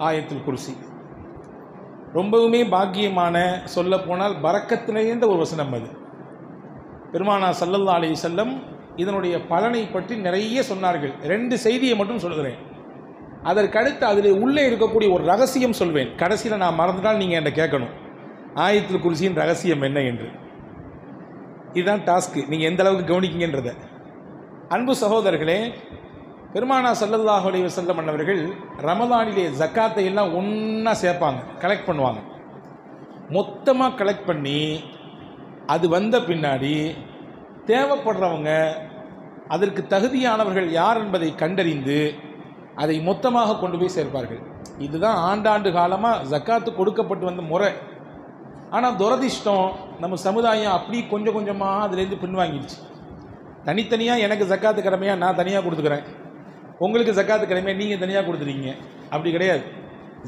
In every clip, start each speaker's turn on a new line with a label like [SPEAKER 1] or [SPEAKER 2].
[SPEAKER 1] ஆயத்துல் குர்சி. ரொம்பவுமே பாக்கியமான, சொல்ல போனால் பரக்கத்து நிறைந்த ஒரு வசனம் அது. பெருமானார் ஸல்லல்லாஹு அலைஹி வஸல்லம் இதனுடைய பலனை பற்றி நிறைய சொன்னார்கள். 2 செய்தியை மட்டும் சொல்கிறேன். அதற்கடுத்து அதில் உள்ளே இருக்கக்கூடிய ஒரு ரகசியம் சொல்வேன். கடைசியில் நான் மறந்துட்டால் நீங்கள் என்கிட்ட கேட்கணும், ஆயத்துல் குர்சியின் ரகசியம் என்ன என்று. இதுதான் டாஸ்க்கு, நீங்கள் எந்த அளவுக்கு கவனிக்கிங்கன்றதை. அன்பு சகோதரர்களே, பெருமானார் ஸல்லல்லாஹு அலைஹி வஸல்லம் அவர்கள் ரமலானிலே ஜக்காத்தை எல்லாம் ஒன்றா சேர்ப்பாங்க, கலெக்ட் பண்ணுவாங்க. மொத்தமாக கலெக்ட் பண்ணி அது வந்த பின்னாடி தேவைப்படுறவங்க, அதற்கு தகுதியானவர்கள் யார் என்பதை கண்டறிந்து அதை மொத்தமாக கொண்டு போய் சேர்ப்பார்கள். இதுதான் ஆண்டாண்டு காலமாக ஜக்காத்து கொடுக்கப்பட்டு வந்த முறை. ஆனால் துரதிஷ்டம், நம்ம சமுதாயம் அப்படி கொஞ்சம் கொஞ்சமாக அதுலேருந்து பின்வாங்கிடுச்சு. தனித்தனியாக எனக்கு ஜக்காத்து கடமையாக நான் தனியாக கொடுத்துக்கிறேன், உங்களுக்கு ஜக்காத்து கடமையாக நீங்கள் தனியாக கொடுத்துறீங்க. அப்படி கிடையாது.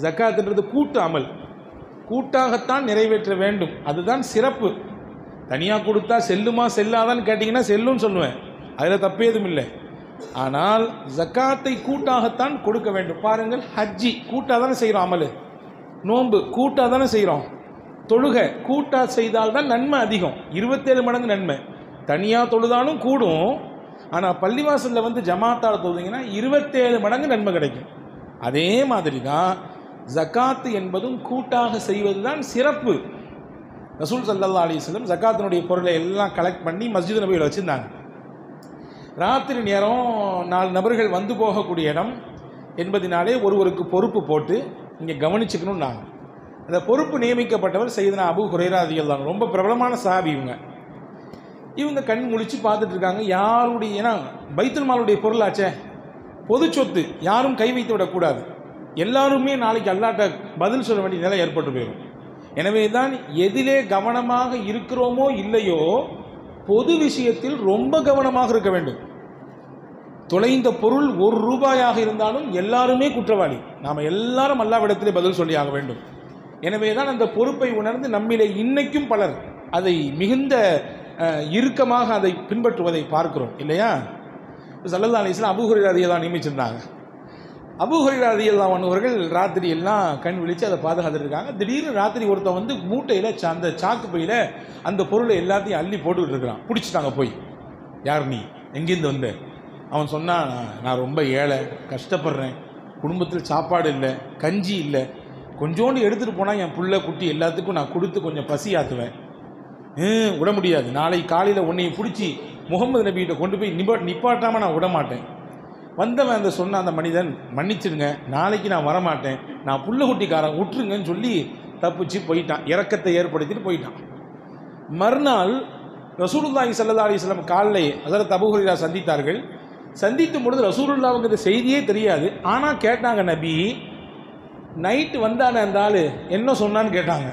[SPEAKER 1] ஜக்காத்துன்றது கூட்டு அமல், கூட்டாகத்தான் நிறைவேற்ற வேண்டும். அதுதான் சிறப்பு. தனியாக கொடுத்தா செல்லுமா செல்லாதான்னு கேட்டிங்கன்னா செல்லுன்னு சொல்லுவேன், அதில் தப்பு எதுவும் இல்லை. ஆனால் ஜக்காத்தை கூட்டாகத்தான் கொடுக்க வேண்டும். பாருங்கள், ஹஜ்ஜி கூட்டாக தானே செய்கிறோம், அமல் நோன்பு கூட்டாக தானே செய்கிறோம், தொழுகை கூட்டாக செய்தால்தான் நன்மை அதிகம், 27 மடங்கு நன்மை. தனியாக தொழுதாலும் கூடும், ஆனால் பள்ளிவாசலில் வந்து ஜமாத்தால் தொழுதிங்கன்னா 27 மடங்கு நன்மை கிடைக்கும். அதே மாதிரி தான் ஜக்காத்து என்பதும் கூட்டாக செய்வது தான் சிறப்பு. ரசூல் ஸல்லல்லாஹு அலைஹி வஸல்லம் ஜக்காத்தினுடைய பொருளை எல்லாம் கலெக்ட் பண்ணி மஸ்ஜித் நபியில் வச்சுருந்தாங்க. ராத்திரி நேரம் 4 நபர்கள் வந்து போகக்கூடிய இடம் என்பதினாலே ஒருவருக்கு பொறுப்பு போட்டு இங்கே கவனிச்சுக்கணும். நாங்கள் அந்த பொறுப்பு நியமிக்கப்பட்டவர் சையதுனா அபூ ஹுரைரா ரலியல்லாஹு அன்ஹு. ரொம்ப பிரபலமான சஹாபி இவங்க கண் முழிச்சு பார்த்துட்டு இருக்காங்க. யாருடைய, ஏன்னா பைத்துல் மாலுடைய பொருளாச்சே, பொது சொத்து, யாரும் கை வைத்து விடக்கூடாது. எல்லாருமே நாளைக்கு அல்லாஹ்ட்ட பதில் சொல்ல வேண்டிய நிலை ஏற்பட்டு போயிடும். எனவே தான் எதிலே கவனமாக இருக்கிறோமோ இல்லையோ, பொது விஷயத்தில் ரொம்ப கவனமாக இருக்க வேண்டும். தொலைந்த பொருள் 1 ரூபாயாக இருந்தாலும் எல்லாருமே குற்றவாளி. நாம் எல்லாரும் அல்லாஹ்விடத்திலே பதில் சொல்லியாக வேண்டும். எனவே தான் அந்த பொறுப்பை உணர்ந்து நம்மிலே இன்னைக்கும் பலர் அதை மிகுந்த இறுக்கமாக அதை பின்பற்றுவதை பார்க்கிறோம், இல்லையா? ஸல்லல்லாஹு அலைஹி வஸல்லம் அபூ ஹுரைரா ரலியல்லாஹு நியமிச்சிருந்தாங்க. அபூ ஹுரைரா ரலியல்லாஹு அவர்கள் ராத்திரி எல்லாம் கண் விழித்து அதை பாதுகாத்துட்டு இருக்காங்க. திடீர்னு ராத்திரி ஒருத்தன் வந்து மூட்டையில் அந்த சாக்கு பையில் அந்த பொருளை எல்லாத்தையும் அள்ளி போட்டுக்கிட்டு இருக்கிறான். பிடிச்சிட்டாங்க போய். யார் நீ, எங்கேருந்து வந்த? அவன் சொன்னான், நான் ரொம்ப ஏழை, கஷ்டப்படுறேன், குடும்பத்தில் சாப்பாடு இல்லை, கஞ்சி இல்லை, கொஞ்சோண்டு எடுத்துகிட்டு போனால் என் புள்ள குட்டி எல்லாத்துக்கும் நான் கொடுத்து கொஞ்சம் பசி ஆற்றுவேன். விட முடியாது, நாளை காலையில் உன்னையை பிடிச்சி முகமது நபிகிட்ட கொண்டு போய் நிப்பாட்டாமல் நான் விட மாட்டேன். வந்தவன் அந்த சொன்ன அந்த மனிதன், மன்னிச்சிடுங்க, நாளைக்கு நான் வரமாட்டேன், நான் புள்ள குட்டிக்காரன், விட்டுருங்கன்னு சொல்லி தப்பிச்சு போயிட்டான். இரக்கத்தை ஏற்படுத்திட்டு போயிட்டான். மறுநாள் ரசூலுல்லாஹி ஸல்லல்லாஹு அலைஹி வஸல்லம் காலைலே ஹஸரத் அபூ ஹுரைரா சந்தித்தார்கள். சந்திக்கும் பொழுது ரசூலுல்லாஹ்வுக்கு இந்த செய்தியே தெரியாது. ஆனால் கேட்டாங்க, நபி நைட்டு வந்தானே அந்த ஆள் என்ன சொன்னான்னு கேட்டாங்க.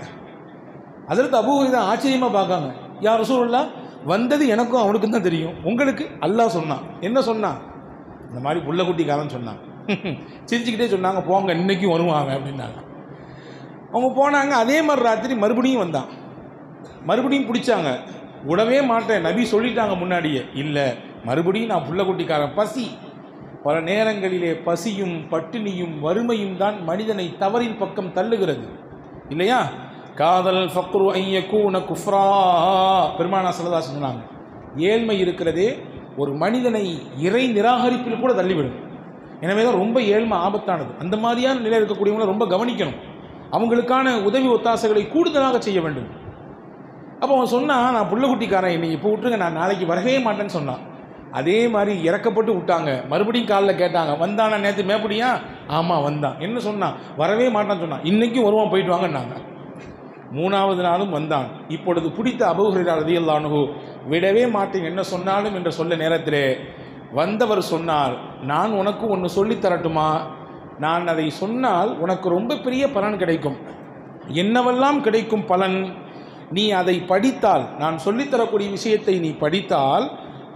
[SPEAKER 1] ஹஸரத் அபூ ஹுரைரா ஆச்சரியமாக பார்க்காங்க. யா ரசூலுல்லாஹ், வந்தது எனக்கும் அவனுக்கும் தான் தெரியும், உங்களுக்கு அல்லாஹ் சொன்னான். என்ன சொன்னான்? இந்த மாதிரி புள்ள குட்டிக்காரன் சொன்னாங்க. சிரிச்சுக்கிட்டே சொன்னாங்க, போங்க இன்னைக்கும் வருவாங்க அப்படின்னாங்க. அவங்க போனாங்க. அதே மாதிரி ராத்திரி மறுபடியும் வந்தான். மறுபடியும் பிடிச்சாங்க. விடவே மாட்டேன், நபி சொல்லிட்டாங்க முன்னாடியே. இல்லை, மறுபடியும் நான் புள்ள குட்டிக்காரன். பசி, பல நேரங்களிலே பசியும் பட்டினியும் வறுமையும் தான் மனிதனை தவறின் பக்கம் தள்ளுகிறது, இல்லையா? காதல் ஃபக்ரு ஐயக்கூன குஃப்ரா, பெருமானார் ஸல்லல்லாஹு அலைஹி வஸல்லம் சொன்னாங்க. ஏழ்மை இருக்கிறதே ஒரு மனிதனை இறை நிராகரிப்பில் கூட தள்ளிவிடும். எனவே தான் ரொம்ப ஏழ்மை ஆபத்தானது. அந்த மாதிரியான நிலை இருக்கக்கூடியவங்களை ரொம்ப கவனிக்கணும். அவங்களுக்கான உதவி ஒத்தாசைகளை கூடுதலாக செய்ய வேண்டும். அப்போ அவன் சொன்னான், நான் புள்ள குட்டிக்காரன், என்னை இப்போ விட்டுருங்க, நான் நாளைக்கு வரவே மாட்டேன்னு சொன்னான். அதே மாதிரி இறக்கப்பட்டு விட்டாங்க. மறுபடியும் காலில் கேட்டாங்க, வந்தானா நேற்று மேப்படியா? ஆமாம் வந்தான். என்ன சொன்னான்? வரவே மாட்டான்னு சொன்னான். இன்றைக்கும் வருவான், போயிட்டு வாங்கன்னாங்க. 3வது நாளும் வந்தான். இப்பொழுது பிடித்த அபூ ஹுரைரா ரலியல்லாஹு அன்ஹு, விடவே மாட்டேன் என்ன சொன்னாலும் என்று சொல்ல நேரத்திலே வந்தவர் சொன்னார், நான் உனக்கு ஒன்று சொல்லித் தரட்டுமா? நான் அதை சொன்னால் உனக்கு ரொம்ப பெரிய பலன் கிடைக்கும். என்னவெல்லாம் கிடைக்கும் பலன்? நீ அதை படித்தால், நான் சொல்லித்தரக்கூடிய விஷயத்தை நீ படித்தால்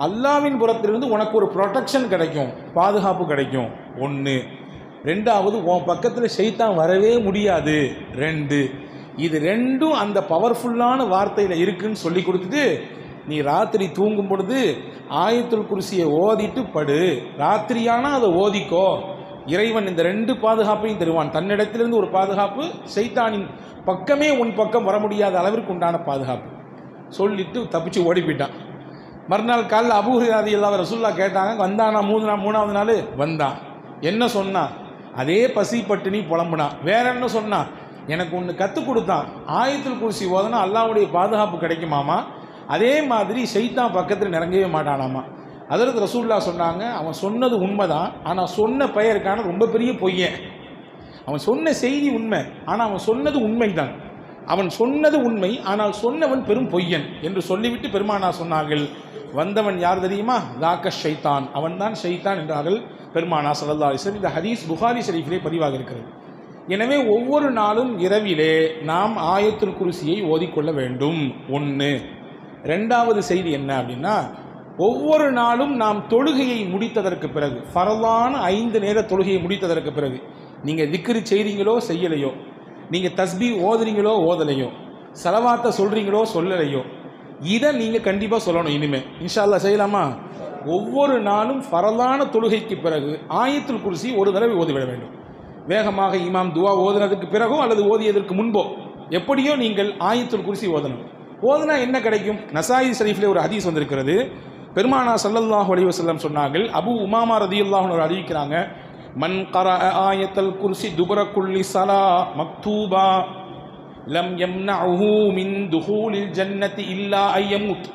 [SPEAKER 1] அல்லாஹ்வின் புறத்திலிருந்து உனக்கு ஒரு ப்ரொடெக்ஷன் கிடைக்கும், பாதுகாப்பு கிடைக்கும். 1. 2வது, உன் பக்கத்தில் ஷைத்தான் வரவே முடியாது. 2. இது 2ம் அந்த பவர்ஃபுல்லான வார்த்தையில் இருக்குன்னு சொல்லி கொடுத்துட்டு, நீ ராத்திரி தூங்கும் பொழுது ஆயத்துல் குர்சியை ஓதிட்டு படு. ராத்திரியானா அதை ஓதிக்கோ, இறைவன் இந்த ரெண்டு பாதுகாப்பையும் தருவான். தன்னிடத்திலிருந்து ஒரு பாதுகாப்பு, ஷைத்தானின் பக்கமே உன் பக்கம் வர முடியாத அளவிற்கு உண்டான பாதுகாப்பு சொல்லிட்டு தப்பிச்சு ஓடி போயிட்டான். மறுநாள் காலையில் அபூ ஹுரைரா ரலியல்லாஹு அன்ஹு ரசூலுல்லாஹ் கேட்டாங்க, வந்தானா? மூணாவது நாள் வந்தான். என்ன சொன்னான்? அதே பசி பட்டினி புலம்புனான். வேற என்ன சொன்னான்? எனக்கு ஒன்று கற்றுக் கொடுத்தான், ஆயத்துல் குர்சி ஓதனா அல்லாஹ்வுடைய பாதுகாப்பு கிடைக்குமாமா, அதே மாதிரி ஷைத்தான் பக்கத்தில் நெருங்கவே மாட்டானாமா. அதற்கு ரசூலுல்லாஹ் சொன்னாங்க, அவன் சொன்னது உண்மைதான், ஆனால் சொன்ன பெயருக்கான ரொம்ப பெரிய பொய்யன். அவன் சொன்ன செய்தி உண்மை, ஆனால் அவன் சொன்னது உண்மைதான். அவன் சொன்னது உண்மை, ஆனால் சொன்னவன் பெரும் பொய்யன் என்று சொல்லிவிட்டு பெருமானார் சொன்னார்கள், வந்தவன் யார் தெரியுமா? தாக்க ஷைத்தான், அவன்தான் ஷைத்தான் என்றார்கள் பெருமானார் ஸல்லல்லாஹு அலைஹி வஸல்லம். இந்த ஹதீஸ் புகாரி ஷரீஃபிலே பதிவாக இருக்கிறது. எனவே ஒவ்வொரு நாளும் இரவிலே நாம் ஆயத்துல் குர்சியை ஓதிக்கொள்ள வேண்டும். ஒன்று. ரெண்டாவது செய்தி என்ன அப்படின்னா, ஒவ்வொரு நாளும் நாம் தொழுகையை முடித்ததற்கு பிறகு, ஃபர்லான 5 நேர தொழுகையை முடித்ததற்கு பிறகு, நீங்கள் திக்ரு செய்கிறீங்களோ செய்யலையோ, நீங்கள் தஸ்பீஹ் ஓதுறீங்களோ ஓதலையோ, ஸலவாத்தை சொல்கிறீங்களோ சொல்லலையோ, இதை நீங்கள் கண்டிப்பாக சொல்லணும். இனிமேல் இன்ஷா அல்லாஹ் செய்யலாமா? ஒவ்வொரு நாளும் ஃபர்லான தொழுகைக்கு பிறகு ஆயத்துல் குர்சி ஒரு தடவை ஓதிவிட வேண்டும். வேகமாக இமாம் துவா ஓதுனதுக்கு பிறகோ அல்லது ஓதியதற்கு முன்போ எப்படியோ நீங்கள் ஆயத்துல் குர்சி ஓதணும். ஓதுனா என்ன கிடைக்கும்? நசாயி ஷரீஃபிலே ஒரு ஹதீஸ் வந்திருக்கிறது. பெருமானார் ஸல்லல்லாஹு அலைஹி வஸல்லம் சொன்னார்கள், அபூ உமாமா ரலியல்லாஹு அன்ஹு அறிவிக்கிறாங்க, மன் கரஅ ஆயத்துல் குர்சி துபர குல்லி ஸலா மக்தூபா லம் யம்னஉஹு மின் துஹூலில் ஜன்னதி இல்லா அய்யமுத்.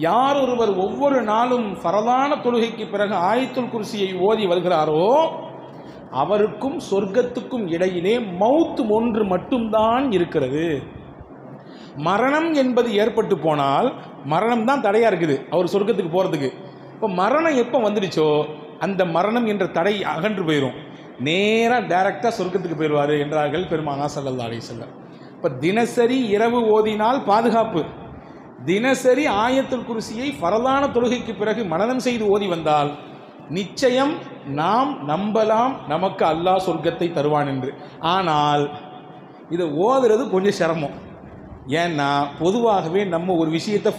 [SPEAKER 1] யார் ஒருவர் ஒவ்வொரு நாளும் ஃபரலான தொழுகைக்கு பிறகு ஆயத்துல் குர்சியை ஓதி வருகிறாரோ அவருக்கும் சொர்க்கத்துக்கும் இடையிலே மவுத் ஒன்று மட்டும்தான் இருக்கிறது. மரணம் என்பது ஏற்பட்டு போனால் மரணம் தான் தடையாக இருக்குது அவர் சொர்க்கத்துக்கு போகிறதுக்கு. இப்போ மரணம் எப்போ வந்துடுச்சோ அந்த மரணம் என்ற தடை அகன்று போயிடும், நேராக டைரக்டாக சொர்க்கத்துக்கு போயிடுவார் என்றார்கள் பெருமானார் ஸல்லல்லாஹு அலைஹி வஸல்லம். இப்போ தினசரி இரவு ஓதினால் பாதுகாப்பு, தினசரி ஆயத்துல் குர்சியை ஃபரலான தொழுகைக்கு பிறகு மனனம் செய்து ஓதி வந்தால் நிச்சயம் நாம் நம்பலாம் நமக்கு அல்லாஹ் சொர்க்கத்தை தருவான் என்று. ஆனால் இதை ஓதுறது கொஞ்சம் சிரமம். ஏன்னா பொதுவாகவே நம்ம ஒரு விஷயத்தை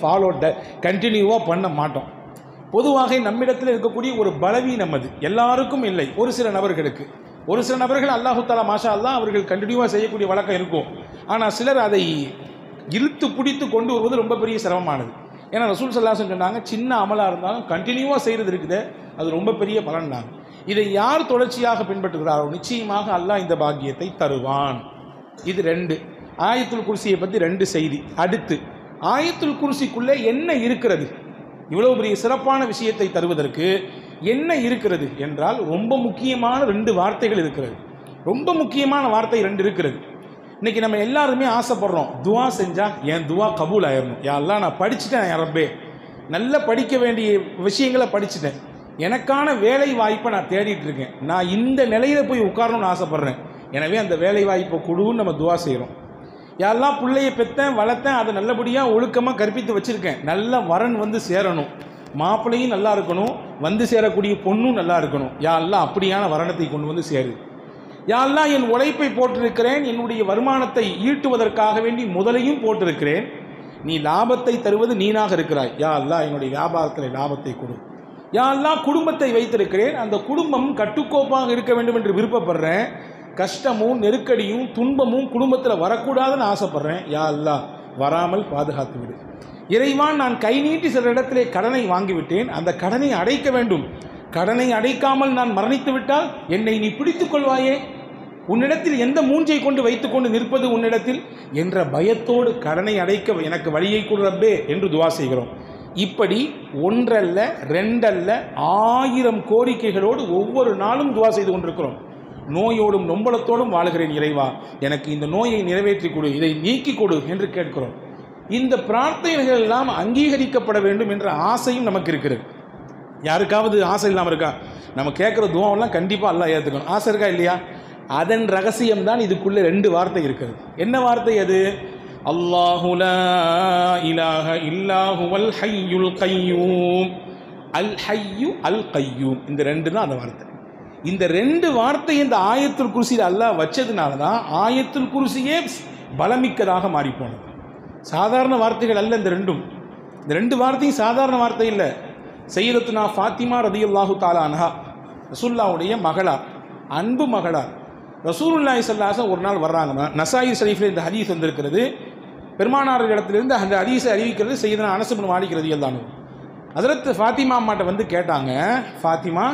[SPEAKER 1] கண்டினியூவாக பண்ண மாட்டோம். பொதுவாக நம்மிடத்தில் இருக்கக்கூடிய ஒரு பலவீனம் அது, எல்லாருக்கும் இல்லை, ஒரு சில நபர்களுக்கு. ஒரு சில நபர்கள் அல்லாஹு தஆலா மாஷா அல்லாஹ் அவர்கள் கண்டினியூவாக செய்யக்கூடிய வழக்கம் இருக்கும். ஆனால் சிலர் அதை இழுத்து பிடித்து கொண்டு வருவது ரொம்ப பெரிய சிரமமானது. ஏன்னா ரசூல் ஸல்லல்லாஹு அலைஹி வஸல்லம் சொன்னாங்க, சின்ன அமலாக இருந்தாலும் கண்டினியூவாக செய்கிறது இருக்குது, அது ரொம்ப பெரிய பலன் தான். இதை யார் தொடர்ச்சியாக பின்பற்றுகிறாரோ நிச்சயமாக அல்லாஹ் இந்த பாக்கியத்தை தருவான். இது 2. ஆயத்துல் குர்சியை பற்றி 2 செய்தி. அடுத்து ஆயத்துல் குர்சிக்குள்ளே என்ன இருக்கிறது, இவ்வளவு பெரிய சிறப்பான விஷயத்தை தருவதற்கு என்ன இருக்கிறது என்றால் ரொம்ப முக்கியமான 2 வார்த்தைகள் இருக்கிறது. ரொம்ப முக்கியமான வார்த்தை 2 இருக்கிறது. இன்னைக்கு நம்ம எல்லாருமே ஆசைப்படுறோம், துவா செஞ்சால் என் துவா கபூல் ஆயிடணும். யா அல்லாஹ் நான் படிச்சுட்டேன், யா ரப்பே நல்லா படிக்க வேண்டிய விஷயங்களை படிச்சுட்டேன், எனக்கான வேலை வாய்ப்பை நான் தேடிட்டு இருக்கேன், நான் இந்த நிலையில போய் உட்காரணும்னு ஆசைப்படுறேன், எனவே அந்த வேலை வாய்ப்பை கொடுன்னு நம்ம துவா செய்கிறோம். யாரெல்லாம் பிள்ளையை பெற்றேன் வளர்த்தேன், அதை நல்லபடியாக ஒழுக்கமாக கற்பித்து வச்சுருக்கேன், நல்ல வரன் வந்து சேரணும், மாப்பிள்ளையும் நல்லா இருக்கணும், வந்து சேரக்கூடிய பொண்ணும் நல்லா இருக்கணும், யாரெல்லாம் அப்படியான வரணத்தை கொண்டு வந்து சேரு. யாரெல்லாம் என் உழைப்பை போட்டிருக்கிறேன், என்னுடைய வருமானத்தை ஈட்டுவதற்காக வேண்டி முதலையும் போட்டிருக்கிறேன், நீ லாபத்தை தருவது நீனாக இருக்கிறாய், யா அல்லாஹ் என்னுடைய வியாபாரத்தில் லாபத்தை கொடு. யா அல்லாஹ் குடும்பத்தை வைத்திருக்கிறேன், அந்த குடும்பம் கட்டுக்கோப்பாக இருக்க வேண்டும் என்று விருப்பப்படுறேன், கஷ்டமும் நெருக்கடியும் துன்பமும் குடும்பத்தில் வரக்கூடாதுன்னு ஆசைப்படுறேன், யா அல்லாஹ் வராமல் பாதுகாத்து விடு. இறைவான் நான் கை நீட்டி சில இடத்திலே கடனை வாங்கிவிட்டேன், அந்த கடனை அடைக்க வேண்டும், கடனை அடைக்காமல் நான் மரணித்து விட்டால் என்னை நீ பிடித்துக் கொள்வாயே, உன்னிடத்தில் எந்த மூஞ்சை கொண்டு வைத்துக்கொண்டு நிற்பது உன்னிடத்தில் என்ற பயத்தோடு கடனை அடைக்க எனக்கு வழியை கொடு ரப்பே என்று துவா செய்கிறோம். இப்படி ஒன்றல்ல 2 அல்ல 1000 கோரிக்கைகளோடு ஒவ்வொரு நாளும் துவா செய்து கொண்டிருக்கிறோம். நோயோடும் நொம்பலத்தோடும் வாழுகிறேன் இறைவா, எனக்கு இந்த நோயை நிறைவேற்றி கொடு, இதை நீக்கி கொடு என்று கேட்கிறோம். இந்த பிரார்த்தனைகள் எல்லாம் அங்கீகரிக்கப்பட வேண்டும் என்ற ஆசையும் நமக்கு இருக்கிறது. யாருக்காவது ஆசை இல்லாமல் இருக்கா? நம்ம கேட்குற துவாவெல்லாம் கண்டிப்பாக அல்லாஹ் ஏற்றுக்கணும், ஆசை இருக்கா இல்லையா? அதன் ரகசியம்தான் இதுக்குள்ளே 2 வார்த்தை இருக்கிறது. என்ன வார்த்தை அது? அல்லாஹு லா இலாஹ இல்லா ஹுவல் ஹய்யுல் கய்யூம், அல் ஹய்யு அல் கய்யூம், இந்த 2 தான் அந்த வார்த்தை. இந்த 2 வார்த்தை இந்த ஆயத்துல் குர்சியில் அல்லாஹ் வச்சதுனால தான் ஆயத்துல் குர்சியே பலமிக்கதாக மாறிப்போனது. சாதாரண வார்த்தைகள் அல்ல இந்த 2ம். இந்த 2 வார்த்தையும் சாதாரண வார்த்தை இல்லை. சையதத்துனா ஃபாத்திமா ரலியல்லாஹு தஆலா அன்ஹா, ரசூலுல்லாஹ்வுடைய மகளா, அன்பு மகளார். ரசூலுல்லாஹி ஸல்லல்லாஹு அலைஹி வஸல்லம் ஒரு நாள் வர்றாங்க. நசாயி ஷரீஃபில் இந்த ஹதீஸ் வந்திருக்கிறது. பெருமானார் இடத்திலிருந்து அந்த ஹதீஸை அறிவிக்கிறது செய்தனா அனஸ் இப்னு மாலிக் ரலியல்லாஹு அன்ஹு. ஹஜ்ரத் ஃபாத்திமா அம்மாட்ட வந்து கேட்டாங்க, ஃபாத்திமா,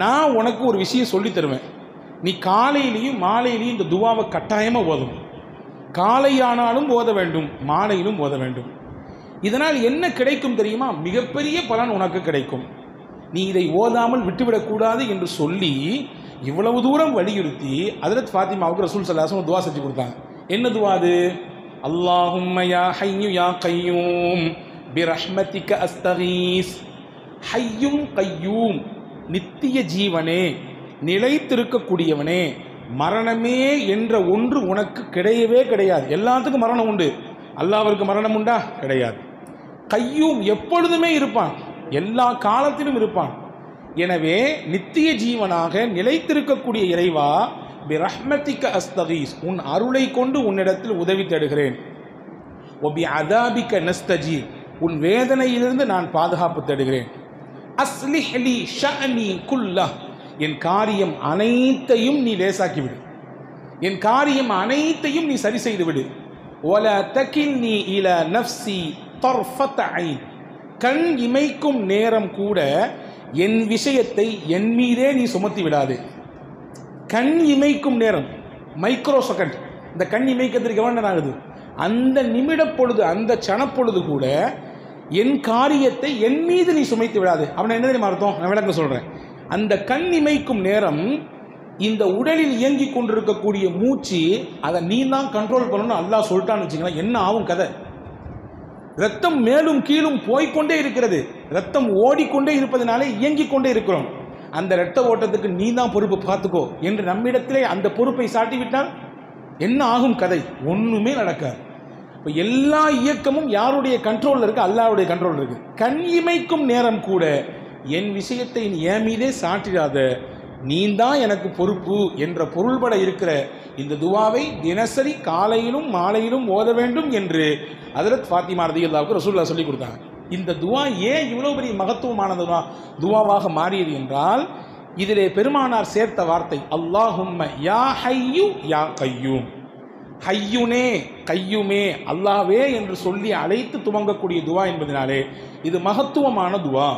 [SPEAKER 1] நான் உனக்கு ஒரு விஷயம் சொல்லி தருவேன். நீ காலையிலையும் மாலையிலையும் இந்த துவாவை கட்டாயமாக ஓதணும். காலையானாலும் ஓத வேண்டும், மாலையிலும் ஓத வேண்டும். இதனால் என்ன கிடைக்கும் தெரியுமா? மிகப்பெரிய பலன் உனக்கு கிடைக்கும். நீ இதை ஓதாமல் விட்டுவிடக்கூடாது என்று சொல்லி இவ்வளவு தூரம் வலியுறுத்தி ஹஜ்ரத் ஃபாத்திமாவுக்கு ரசூல் ஸல்லல்லாஹு அலைஹி வஸல்லம் துவா செஞ்சு கொடுத்தாங்க. என்ன துவா அது? அல்லாஹும்ம யா ஹய்யு யா கய்யூம் பிரஹ்மதிக அஸ்தகீஸ். ஹய்யும் கய்யூம், நித்திய ஜீவனே, நிலைத்திருக்கக்கூடியவனே, மரணமே என்ற ஒன்று உனக்கு கிடையவே கிடையாது. எல்லாத்துக்கும் மரணம் உண்டு, அல்லாஹ்விற்கு மரணம் உண்டா? கிடையாது. கய்யூம், எப்பொழுதுமே இருப்பான், எல்லா காலத்திலும் இருப்பான். எனவே நித்திய ஜீவனாக நிலைத்திருக்கக்கூடிய இறைவா, பிரஹ்மதிக அஸ்தகீஸ், உன் அருளை கொண்டு உன்னிடத்தில் உதவி தேடுகிறேன். ஒபி அதாபிக நஸ்தஜீர், உன் வேதனையிலிருந்து நான் பாதுகாப்பு தேடுகிறேன். அஸ்லிஹ் லி ஷஅனி குல்லஹ், என் காரியம் அனைத்தையும் நீ லேசாக்கிவிடு, என் காரியம் அனைத்தையும் நீ சரி செய்து விடு. வலா தகில்னி இலா நஃப்ஸி தர்ஃபத ஐன், கண் இமைக்கும் நேரம் கூட என் விஷயத்தை என் மீதே நீ சுமத்தி விடாது. கண் இமைக்கும் நேரம், மைக்ரோ செகண்ட், இந்த கண் இமைக்கிறதுக்கு எவ்வளோ நேரம் ஆகுது? அந்த நிமிட பொழுது, அந்த சனப்பொழுது கூட என் காரியத்தை என் மீது நீ சுமைத்து விடாது. அப்படின்னா என்ன தெரியுமா அர்த்தம்? நான் விளக்க சொல்கிறேன். அந்த கண் இமைக்கும் நேரம் இந்த உடலில் இயங்கி கொண்டிருக்கக்கூடிய மூச்சு, அதை நீ தான் கண்ட்ரோல் பண்ணணும்னு அல்லாஹ் சொல்லிட்டான்னு வச்சுக்கலாம். என்ன ஆகும் கதை? ரத்தம் மேலும் கீழும் போய்கொண்டே இருக்கிறது, ரத்தம் ஓடிக்கொண்டே இருப்பதனாலே இயங்கிக் கொண்டே இருக்கிறோம். அந்த இரத்த ஓட்டத்துக்கு நீ தான் பொறுப்பு, பார்த்துக்கோ என்று நம்மிடத்திலே அந்த பொறுப்பை சாட்டிவிட்டால் என்ன ஆகும் கதை? ஒன்றுமே நடக்காது. இப்போ எல்லா இயக்கமும் யாருடைய கண்ட்ரோலில் இருக்குது? அல்லாஹ்வுடைய கண்ட்ரோல் இருக்குது. கண் இமைக்கும் நேரம் கூட என் விஷயத்தை நீ என் மீதே சாட்டிடாத, நீ தான் எனக்கு பொறுப்பு என்ற பொருள்பட இருக்கிற இந்த துவாவை தினசரி காலையிலும் மாலையிலும் ஓத வேண்டும் என்று ஹஜ்ரத் ஃபாத்திமா ரலியல்லாஹு ரசூலுல்லாஹ் சொல்லி கொடுத்தாங்க. இந்த துவா ஏன் இவ்வளோ பெரிய மகத்துவமான துவாவாக மாறியது என்றால், இதிலே பெருமானார் சேர்த்த வார்த்தை அல்லாஹும்ம யா ஹய்யு யா கய்யூம். ஹய்யுனே, கையுமே, அல்லாஹ்வே என்று சொல்லி அழைத்து துவங்கக்கூடிய துவா என்பதனாலே இது மகத்துவமான துவா.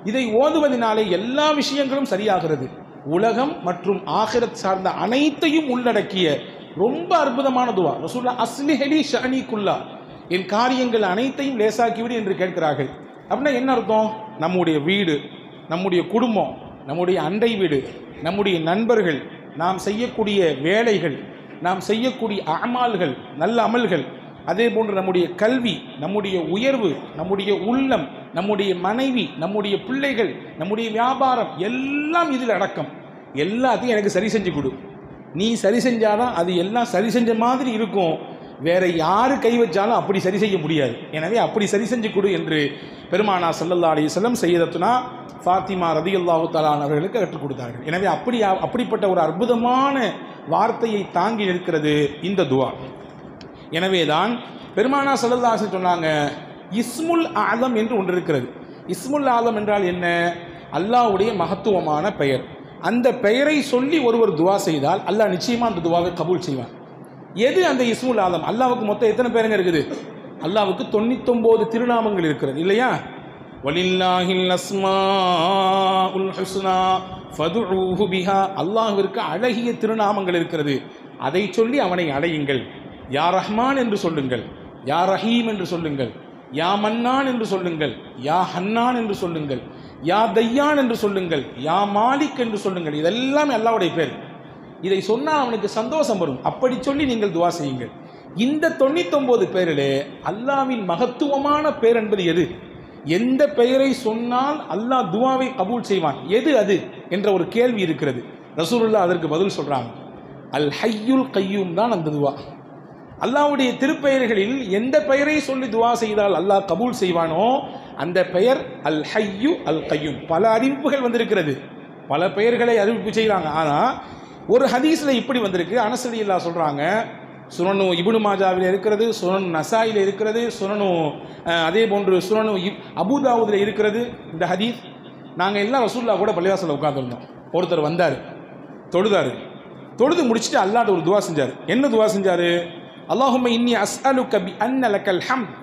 [SPEAKER 1] இதை ஓதுவதனாலே எல்லா விஷயங்களும் சரியாகிறது. உலகம் மற்றும் ஆகிரத் சார்ந்த அனைத்தையும் உள்ளடக்கிய ரொம்ப அற்புதமான துவா. ரசூலுல்லாஹ் அஸ்லிஹ் லி ஷஅனி குல்லா, என் காரியங்கள் அனைத்தையும் லேசாக்கிவிடு என்று கேட்கிறார்கள். அப்படின்னா என்ன அர்த்தம்? நம்முடைய வீடு, நம்முடைய குடும்பம், நம்முடைய அண்டை வீடு, நம்முடைய நண்பர்கள், நாம் செய்யக்கூடிய வேலைகள், நாம் செய்யக்கூடிய அமால்கள், நல்ல அமல்கள், அதே போன்று நம்முடைய கல்வி, நம்முடைய உயர்வு, நம்முடைய உள்ளம், நம்முடைய மனைவி, நம்முடைய பிள்ளைகள், நம்முடைய வியாபாரம் எல்லாம் இதில் அடக்கம். எல்லாத்தையும் எனக்கு சரி செஞ்சு கொடு. நீ சரி செஞ்சாதான் அது எல்லாம் சரி செஞ்ச மாதிரி இருக்கும். வேற யாரு கை வச்சாலும் அப்படி சரி செய்ய முடியாது. எனவே அப்படி சரி செஞ்சு கொடு என்று பெருமானார் ஸல்லல்லாஹு அலைஹி வஸல்லம் சையதத்துனா ஃபாத்திமா ரலியல்லாஹு தஆலா அவர்களுக்கு கற்றுக் கொடுத்தார்கள். எனவே அப்படிப்பட்ட ஒரு அற்புதமான வார்த்தையை தாங்கி நிற்கிறது இந்த துவா. எனவே தான் பெருமானார் ஸல்லல்லாஹு அலைஹி வஸல்லம் சொன்னாங்க, இஸ்முல் ஆலம் என்று ஒன்று இருக்கிறது. இஸ்முல் ஆலம் என்றால் என்ன? அல்லாஹ்வுடைய மகத்துவமான பெயர். அந்த பெயரை சொல்லி ஒருவர் துவா செய்தால் அல்லாஹ் நிச்சயமாக அந்த துவாவை கபூல் செய்வான். எது அந்த இஸ்முல் ஆலம்? அல்லாஹ்வுக்கு மொத்தம் எத்தனை பேருங்க இருக்குது? அல்லாஹ்வுக்கு 99 திருநாமங்கள் இருக்கிறது இல்லையா? வலில்லாஹில் அஸ்மாஉல் ஹுஸ்னா ஃபதுஊஹு பிஹா, அல்லாஹ்விற்கு அழகிய திருநாமங்கள் இருக்கிறது, அதை சொல்லி அவனை அடையுங்கள். யா ரஹ்மான் என்று சொல்லுங்கள், யா ரஹீம் என்று சொல்லுங்கள், யா மன்னான் என்று சொல்லுங்கள், யா ஹன்னான் என்று சொல்லுங்கள், யா தையான் என்று சொல்லுங்கள், யா மாலிக் என்று சொல்லுங்கள். இதெல்லாம் அல்லாஹ்வுடைய பேர். இதை சொன்னால் அவனுக்கு சந்தோஷம் வரும். அப்படி சொல்லி நீங்கள் துவா செய்யுங்கள். இந்த 99 பேரிலே அல்லாஹ்வின் மகத்துவமான பேர் என்பது எது? எந்த பெயரை சொன்னால் அல்லாஹ் துவாவை கபூல் செய்வான், எது அது என்ற ஒரு கேள்வி இருக்கிறது. ரசூலுல்லாஹ் அதற்கு பதில் சொல்றாங்க, அல் ஹய்யுல் கய்யூம் தான் அந்த துவா. அல்லாஹ்வுடைய திருப்பெயர்களில் எந்த பெயரை சொல்லி துவா செய்தால் அல்லாஹ் கபூல் செய்வானோ அந்த பெயர் அல் ஹய்யு அல் கய்யூம். பல அறிவிப்புகள் வந்திருக்கிறது, பல பெயர்களை அறிவிப்பு செய்கிறாங்க. ஆனால் ஒரு ஹதீஸில் இப்படி வந்திருக்கு. அனஸ் ரலியல்லாஹு சொல்கிறாங்க, சுனனு இப்னு மாஜாவில் இருக்கிறது, சுனனு நசாயில் இருக்கிறது, சுனனு அதே போன்று சுனனு அபூதாவுதில் இருக்கிறது இந்த ஹதீஸ். நாங்கள் எல்லாம் ரசூலுல்லாஹ் கூட பள்ளிவாசலில் உட்காந்துருந்தோம். ஒருத்தர் வந்தார், தொழுதாரு. தொழுது முடிச்சுட்டு அல்லாஹ்ட்ட ஒரு துவா செஞ்சார். என்ன துவா செஞ்சாரு? அல்லாஹும்ம இன்னி அஸ்அலுக பி அன்ன லக்கல் ஹம்த்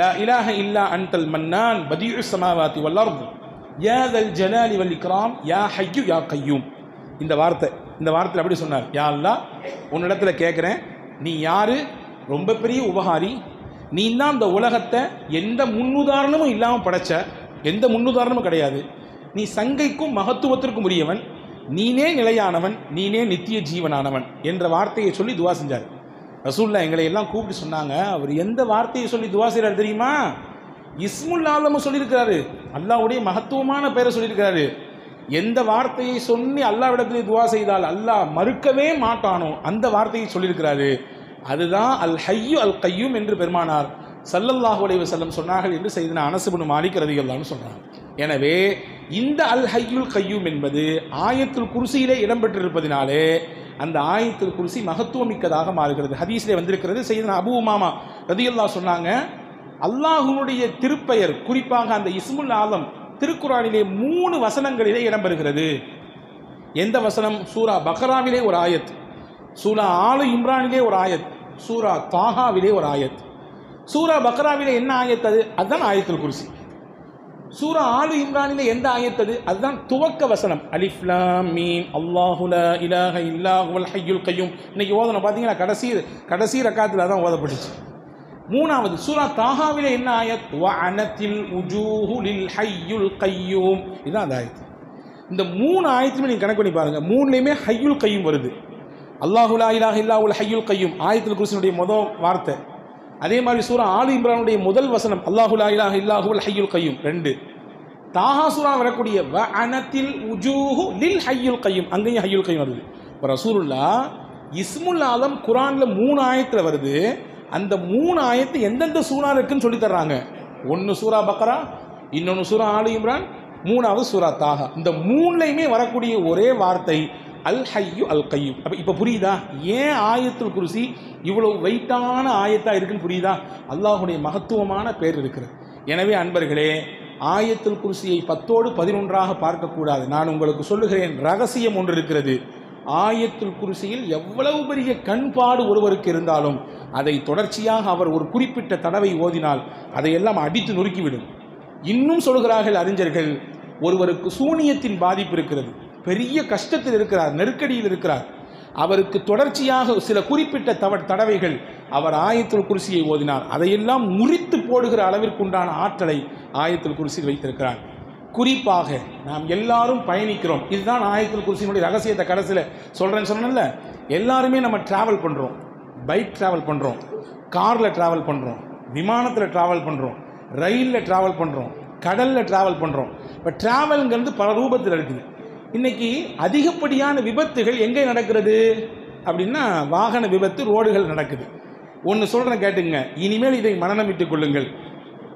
[SPEAKER 1] லா இலாஹ இல்லா அன்தல் மன்னான் பதீஉஸ் ஸமாவாதி வல் அர்த் யா தல் ஜலாலி வல் இக்ராம் யா ஹய்யு யா கய்யூம். இந்த வார்த்தையில் அப்படி சொன்னார், யா அல்லாஹ், உன்னிடத்தில் கேட்குறேன், நீ யாரு? ரொம்ப பெரிய உபகாரி. நீ தான் இந்த உலகத்தை எந்த முன்னுதாரணமும் இல்லாமல் படைச்ச, எந்த முன்னுதாரணமும் கிடையாது. நீ சங்கைக்கும் மகத்துவத்திற்கும் உரியவன், நீனே நிலையானவன், நீனே நித்திய ஜீவனானவன் என்ற வார்த்தையை சொல்லி துவா செஞ்சார். ரசூலுல்லாஹ் எங்களை எல்லாம் கூப்பிட்டு சொன்னாங்க, அவர் எந்த வார்த்தையை சொல்லி துவா செய்கிறார் தெரியுமா? இஸ்முல் ஆலம் சொல்லியிருக்கிறாரு, அல்லாஹ்வுடைய மகத்துவமான பெயரை சொல்லியிருக்கிறாரு. எந்த வார்த்தையை சொல்லி அல்லாஹ்விடத்தில் துவா செய்தால் அல்லாஹ் மறுக்கவே மாட்டானோ அந்த வார்த்தையை சொல்லியிருக்கிறாரு. அதுதான் அல் ஹய்யு அல் கய்யூம் என்று பெருமானார் ஸல்லல்லாஹு அலைஹி வஸல்லம் சொன்னார்கள் என்று சையதுனா அனஸ் இப்னு மாலிக் ரலியல்லாஹு அன்ஹு சொல்றாங்க. எனவே இந்த அல் ஹய்யுல் கய்யூம் என்பது ஆயத்துல் குர்சியிலே இடம்பெற்றிருப்பதினாலே அந்த ஆயத்துல் குர்சி மகத்துவமிக்கதாக மாறுகிறது. ஹதீஸிலே வந்திருக்கிறது. சையதுனா அபூ உமாமா ரலியல்லாஹு சொன்னாங்க, அல்லாஹ்வுடைய திருப்பெயர் குறிப்பாக அந்த இஸ்முல் ஆலம் திருக்குர்ஆனிலே 3 வசனங்களிலே இடம்பெறுகிறது. எந்த வசனம்? சூரா பக்ராவிலே ஒரு ஆயத், சூரா ஆலு இம்ரானிலே ஒரு ஆயத், சூரா தாஹாவிலே ஒரு ஆயத். சூரா பக்ராவிலே என்ன ஆயத்? அதுதான் ஆயத்துல் குர்சி. சூரா ஆலு இம்ரானிலே எந்த ஆயத்? அதுதான் துவக்க வசனம், அலிஃப் லாம் மீம் அல்லாஹு லா இலாஹ இல்லா ஹுவல் ஹய்யுல் கய்யூம். இன்னைக்கு ஓதணும் பார்த்தீங்கன்னா கடைசி ரக்காத்தில் தான் ஓதப்பட்டுச்சு. 3வது சூரா தாஹாவிலே என்ன ஆயத்? வ அனத்தில் உஜூஹு லில் ஹய்யுல் கய்யூம். இதுதான் அந்த ஆயத். இந்த 3 ஆயத்துமே நீங்கள் கணக்கு பண்ணி பாருங்க, 3லையுமே ஹய்யுல் கய்யூம் வருது. அல்லாஹு லா இலாஹ இல்லா ஹுவல் ஹய்யுல் கய்யூம் ஆயத்துல் குர்சியினுடைய முதல் வார்த்தை. அதே மாதிரி சூரா ஆலு இம்ரானுடைய முதல் வசனம் அல்லாஹு லா இலாஹ இல்லா ஹுவல் ஹய்யுல் கய்யூம் 2. தாஹா சூரா வரக்கூடிய வ அனத்தில் உஜூஹு லில் ஹய்யுல் கய்யூம், அங்கேயும் ஹய்யுல் கய்யூம் வருது. இப்போ ரசூலுல்லாஹ் இஸ்முல் ஆலம் குர்ஆன்ல 3 ஆயத்தில் வருது. அந்த 3 ஆயத்து எந்தெந்த சூரா இருக்குன்னு சொல்லி தர்றாங்க. ஒன்று சூரா பக்ரா, இன்னொன்று சூரா ஆலு இம்ரான், 3வது சூரா தாஹா. இந்த 3லையுமே வரக்கூடிய ஒரே வார்த்தை அல் ஹய்யு அல் கய்யூம். அப்போ இப்போ புரியுதா ஏன் ஆயத்துல் குர்சி இவ்வளவு வெயிட்டான ஆயத்தாக இருக்குன்னு? புரியுதா? அல்லாஹுடைய மகத்துவமான பேர் இருக்கிறது. எனவே அன்பர்களே, ஆயத்துல் குர்சியை 10ஓடு 11ஆக பார்க்கக்கூடாது. நான் உங்களுக்கு சொல்லுகிறேன், ரகசியம் ஒன்று இருக்கிறது. ஆயத்துல் குர்சியில் எவ்வளவு பெரிய கண்பாடு ஒருவருக்கு இருந்தாலும் அதை தொடர்ச்சியாக அவர் ஒரு குறிப்பிட்ட தடவை ஓதினால் அதையெல்லாம் அடித்து நொறுக்கிவிடும். இன்னும் சொல்கிறார்கள் அறிஞர்கள், ஒருவருக்கு சூனியத்தின் பாதிப்பு இருக்கிறது, பெரிய கஷ்டத்தில் இருக்கிறார், நெருக்கடியில் இருக்கிறார், அவருக்கு தொடர்ச்சியாக சில குறிப்பிட்ட தடவைகள் அவர் ஆயத்துல் குர்சியை ஓதினார், அதையெல்லாம் முறித்து போடுகிற அளவிற்குண்டான ஆற்றலை ஆயத்துல் குர்சியில் வைத்திருக்கிறார். குறிப்பாக நாம் எல்லாரும் பயணிக்கிறோம். இதுதான் ஆயத்துல் குர்சியினுடைய ரகசியத்தை கடைசியில் சொல்கிறேன்னு சொன்னேன்ல. எல்லாருமே நம்ம ட்ராவல் பண்ணுறோம், பைக் ட்ராவல் பண்ணுறோம், காரில் ட்ராவல் பண்ணுறோம், விமானத்தில் ட்ராவல் பண்ணுறோம், ரயிலில் ட்ராவல் பண்ணுறோம், கடலில் ட்ராவல் பண்ணுறோம். இப்போ ட்ராவல்ங்கிறது பல ரூபத்தில் இருக்குது. இன்றைக்கி அதிகப்படியான விபத்துகள் எங்கே நடக்கிறது அப்படின்னா வாகன விபத்து, ரோடுகள் நடக்குது. ஒன்று சொல்கிறேன் கேட்டுங்க, இனிமேல் இதை மனனம் விட்டுக் கொள்ளுங்கள்.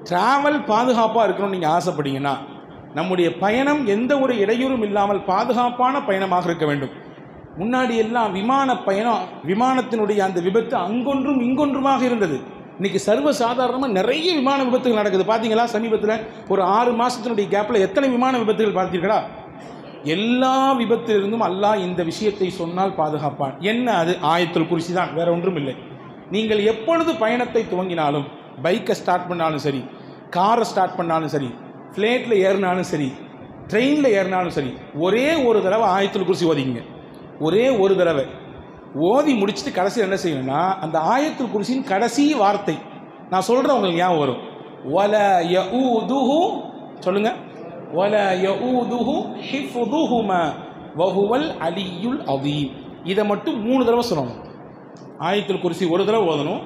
[SPEAKER 1] ட்ராவல் பாதுகாப்பாக இருக்கணும்னு நீங்கள் ஆசைப்பட்டீங்கன்னா நம்முடைய பயணம் எந்த ஒரு இடையூறும் இல்லாமல் பாதுகாப்பான பயணமாக இருக்க வேண்டும். முன்னாடி எல்லாம் விமான பயணம், விமானத்தினுடைய அந்த விபத்து அங்கொன்றும் இங்கொன்றுமாக இருந்தது. இன்றைக்கி சர்வசாதாரணமாக நிறைய விமான விபத்துகள் நடக்குது. பார்த்தீங்களா? சமீபத்தில் ஒரு 6 மாதத்தினுடைய கேப்பில் எத்தனை விமான விபத்துகள் பார்த்தீர்களா? எல்லா விபத்திலிருந்தும் அல்லாஹ் இந்த விஷயத்தை சொன்னால் பாதுகாப்பான். என்ன? அது ஆயத்துல் குர்சி தான், வேற ஒன்றும் இல்லை. நீங்கள் எப்பொழுது பயணத்தை துவங்கினாலும், பைக்கை ஸ்டார்ட் பண்ணாலும் சரி, காரை ஸ்டார்ட் பண்ணாலும் சரி, ஃப்ளைட்டில் ஏறினாலும் சரி, ட்ரெயினில் ஏறினாலும் சரி, ஒரே ஒரு தடவை ஆயத்துல் குர்சி ஓதிங்க. ஒரே ஒரு தடவை ஓதி முடிச்சுட்டு கடைசியில் என்ன செய்யணும்னா, அந்த ஆயத்துல் குர்சியின் கடைசி வார்த்தை நான் சொல்கிறேன், உங்களுக்கு ஞாபகம் வரும். வல யஊதுஹு, சொல்லுங்க, வல யஊதுஹு ஹிஃபுதுஹுமா வஹுவல் அலியுல் அதீம். இதை மட்டும் 3 தடவை சொல்லணும். ஆயத்துல் குர்சி ஒரு தடவை ஓதணும்.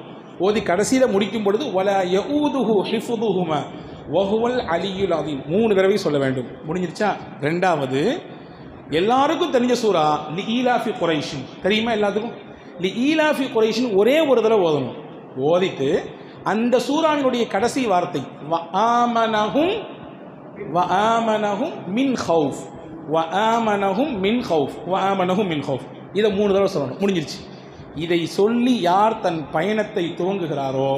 [SPEAKER 1] ஓதி கடைசியில் முடிக்கும் பொழுது வல யஊதுஹு ஹிஃபுதுஹுமா வஹுவல் அலியுல் அதீம் 3 தடவை சொல்ல வேண்டும். முடிஞ்சிருச்சா? 2வது, எல்லாருக்கும் தெரிஞ்ச சூரா லி ஈலாஃபி குரைஷின், தெரியுமா எல்லாத்துக்கும்? லி ஈலாஃபி குரைஷின் ஒரே ஒரு தடவை ஓதணும். ஓதிட்டு அந்த சூராவினுடைய கடைசி வார்த்தை வ ஆமனஹும் மின் ஹவுஃப், வ ஆமனஹும் மின் ஹவுஃப், வ ஆமனஹும் மின் ஹவுஃப், இதை 3 தடவை சொல்லணும். முடிஞ்சிருச்சு. இதை சொல்லி யார் தன் பயணத்தை துவங்குகிறாரோ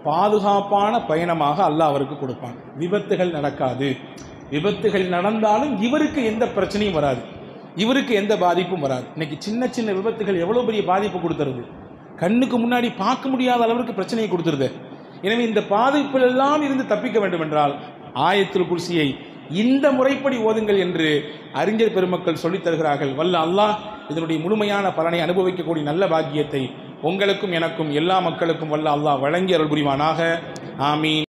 [SPEAKER 1] பாதுகாப்பான பயணமாக அல்லாஹ் அவருக்கு கொடுப்பான். விபத்துகள் நடக்காது. விபத்துகள் நடந்தாலும் இவருக்கு எந்த பிரச்சனையும் வராது. இவருக்கு எந்த பாதிப்பும் வராது. இன்னைக்கு சின்ன சின்ன விபத்துகள் எவ்வளோ பெரிய பாதிப்பு கொடுத்துருது, கண்ணுக்கு முன்னாடி பார்க்க முடியாத அளவிற்கு பிரச்சனையை கொடுத்துருது. எனவே இந்த பாதிப்பிலெல்லாம் இருந்து தப்பிக்க வேண்டும் என்றால் ஆயத்துல் குர்சியை இந்த முறைப்படி ஓதுங்கள் என்று அறிஞர் பெருமக்கள் சொல்லித் தருகிறார்கள். வல்ல அல்லாஹ் இதனுடைய முழுமையான பலனை அனுபவிக்கக்கூடிய நல்ல பாக்கியத்தை உங்களுக்கும் எனக்கும் எல்லா மக்களுக்கும் வல்ல அல்லாஹ் வழங்கி அருள் புரிவானாக. ஆமீன்.